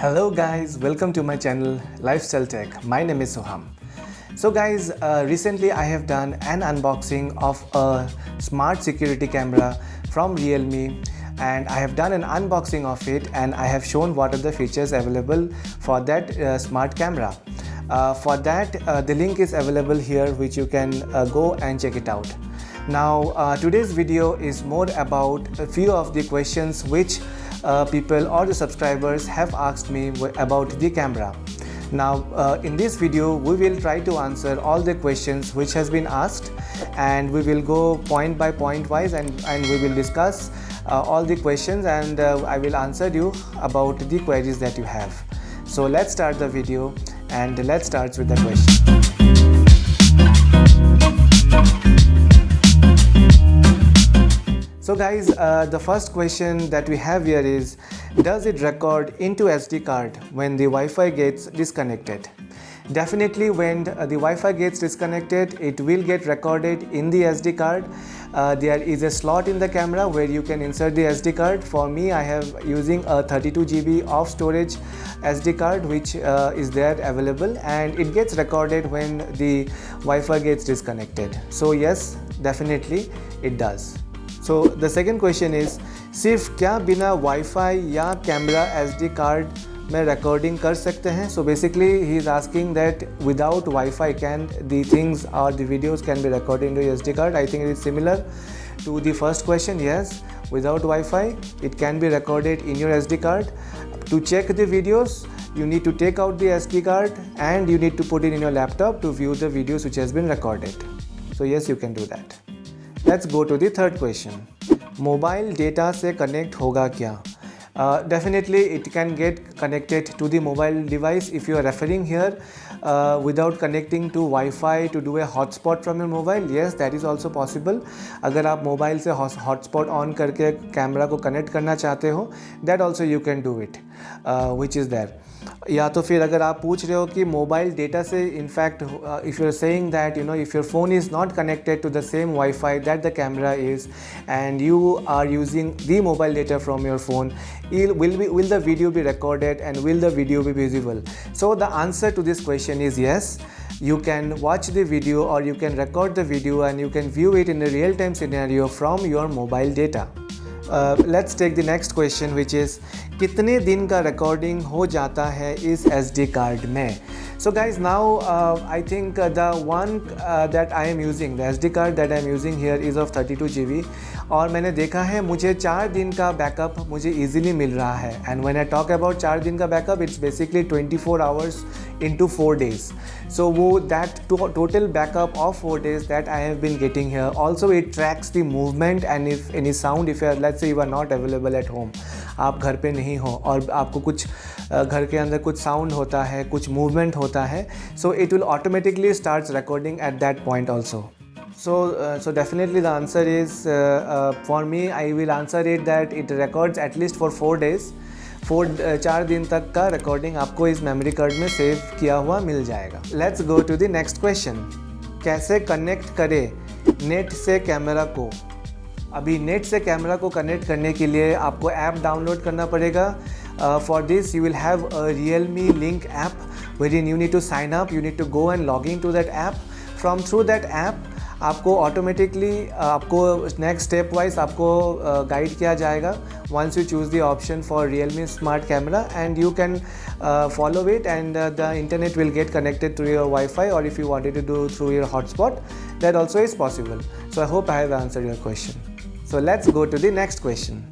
Hello guys, welcome to my channel Lifestyle Tech. My name is Soham. So guys, recently I have done an unboxing of a smart security camera from Realme, and I have done an unboxing of it and I have shown what are the features available for that smart camera. For that, the link is available here, which you can go and check it out. Now today's video is more about a few of the questions which people or the subscribers have asked me about the camera. Now in this video we will try to answer all the questions which has been asked, and we will go point by point wise and we will discuss all the questions, and I will answer you about the queries that you have. So let's start the video and let's start with the question. So guys, the first question that we have here is, does it record into SD card when the Wi-Fi gets disconnected? Definitely, when the Wi-Fi gets disconnected, it will get recorded in the SD card. There is a slot in the camera where you can insert the SD card. For me, I have using a 32 GB of storage SD card which is there available, and it gets recorded when the Wi-Fi gets disconnected. So yes, definitely it does. So the second question is, सिर्फ क्या बिना wifi या camera SD card में recording कर सकते हैं? So basically he is asking that without Wi-Fi can the things or the videos can be recorded into SD card. I think it is similar to the first question. Yes, without Wi-Fi it can be recorded in your SD card. To check the videos, you need to take out the SD card and you need to put it in your laptop to view the videos which has been recorded. So yes, you can do that. Let's go to the third question. Mobile data से connect होगा क्या? Definitely it can get connected to the mobile device. If you are referring here without connecting to Wi-Fi to do a hotspot from your mobile, yes, that is also possible. अगर आप mobile से hotspot on करके camera को connect करना चाहते हो, that also you can do it, which is there. या तो फिर अगर आप पूछ रहे हो कि मोबाइल डेटा से, in fact if you are saying that if your phone is not connected to the same wifi that the camera is and you are using the mobile data from your phone, will the video be recorded and will the video be visible? So the answer to this question is yes. You can watch the video or you can record the video and you can view it in a real-time scenario from your mobile data. Let's take the next question, which is, कितने दिन का recording हो जाता है इस SD card में? So guys, now I think the one that I am using, the SD card that I am using here is of 32 GB, और मैंने देखा है मुझे 4 दिन का बैकअप मुझे easily मिल रहा है. And when I talk about 4 दिन का backup, it's basically 24 hours into 4 days. So that total backup of 4 days that I have been getting here. Also it tracks the movement and if any sound, if you are, let's say you are not available at home, आप घर पे नहीं हो और आपको कुछ घर के अंदर कुछ साउंड होता है, कुछ मूवमेंट होता है, so it will automatically starts recording at that point also. So definitely the answer is for me, I will answer it that it records at least for 4 days. 4 दिन तक का रिकॉर्डिंग आपको इस मेमोरी कार्ड में save किया हुआ मिल जाएगा. Let's go to the next question. कैसे कनेक्ट करें नेट से कैमरा को? अभी नेट से कैमरा को कनेक्ट करने के लिए आपको ऐप डाउनलोड करना पड़ेगा. For this you will have a Realme Link app wherein you need to sign up, you need to go and log in to that app. From through that app आपको automatically आपको next step wise आपको guide किया जाएगा. once you choose the option for Realme Smart Camera and you can follow it, and the internet will get connected to your Wi-Fi, or if you wanted to do through your hotspot, that also is possible. So I hope I have answered your question. So let's go to the next question.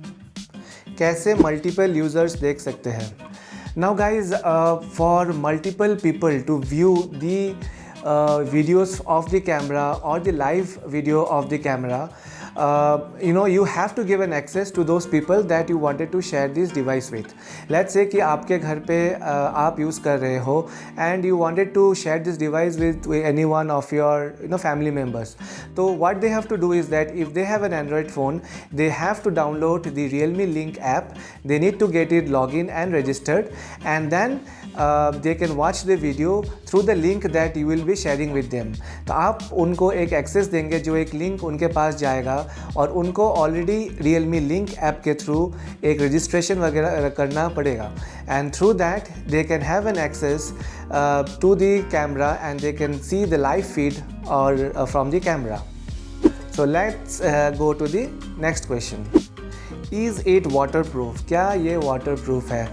कैसे multiple users देख सकते हैं? Now guys, for multiple people to view the videos of the camera or the live video of the camera, you have to give an access to those people that you wanted to share this device with. Let's say कि आपके घर पे आप use कर रहे हो and you wanted to share this device with any one of your family members. So what they have to do is that if they have an Android phone, they have to download the Realme Link app. They need to get it login and registered, and then they can watch the video through the link that you will be sharing with them. तो आप उनको एक access देंगे जो एक link उनके पास जाएगा और उनको ऑलरेडी Realme लिंक ऐप के थ्रू एक रजिस्ट्रेशन वगैरह करना पड़ेगा, and through that they can have an access to the camera and they can see the live feed और from the camera. So let's go to the next question. Is it waterproof? क्या ये waterproof है?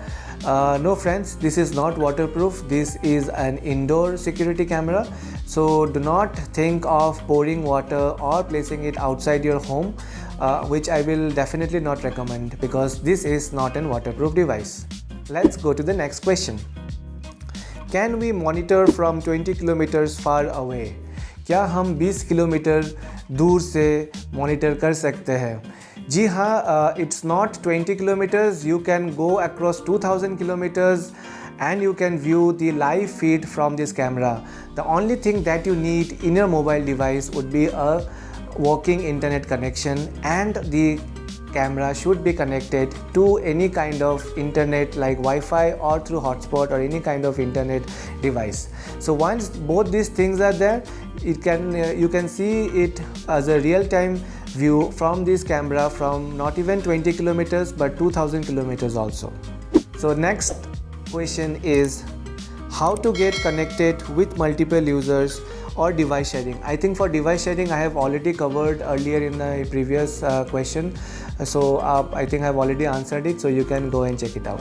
No friends, this is not waterproof. This is an indoor security camera. So do not think of pouring water or placing it outside your home, which I will definitely not recommend because this is not a waterproof device. Let's go to the next question. Can we monitor from 20 kilometers far away? क्या हम 20 kilometre दूर से monitor कर सकते हैं? जी हाँ, it's not 20 kilometers. You can go across 2000 kilometers and you can view the live feed from this camera. The only thing that you need in your mobile device would be a working internet connection, and the camera should be connected to any kind of internet like Wi-Fi or through hotspot or any kind of internet device. So once both these things are there, you can see it as a real-time view from this camera from not even 20 kilometers but 2000 kilometers also. So next question is how to get connected with multiple users or device sharing. I think for device sharing I have already covered earlier in a previous question, so I think I have already answered it, so you can go and check it out.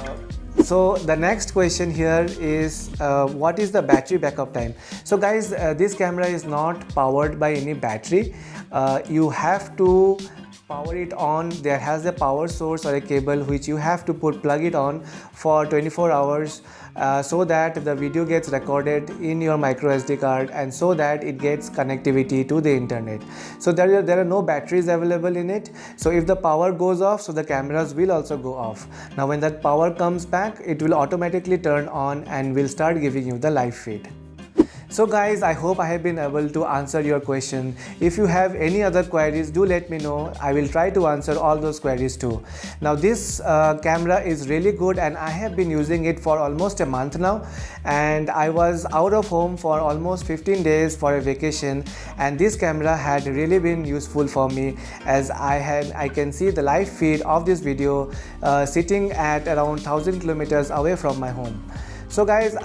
So the next question here is what is the battery backup time? So guys, this camera is not powered by any battery. You have to power it on. There has a power source or a cable which you have to plug it on for 24 hours so that the video gets recorded in your micro SD card and so that it gets connectivity to the internet. So there are no batteries available in it. So if the power goes off, so the cameras will also go off. Now when that power comes back, it will automatically turn on and will start giving you the live feed. So guys, I hope I have been able to answer your question. If you have any other queries, do let me know. I will try to answer all those queries too. Now this camera is really good and I have been using it for almost a month now, and I was out of home for almost 15 days for a vacation, and this camera had really been useful for me as I can see the live feed of this video sitting at around 1000 kilometers away from my home. So guys,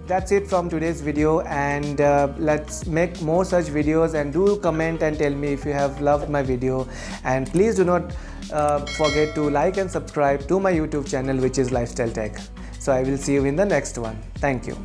that's it from today's video, and let's make more such videos, and do comment and tell me if you have loved my video, and please do not forget to like and subscribe to my YouTube channel, which is Lifestyle Tech. So I will see you in the next one. Thank you.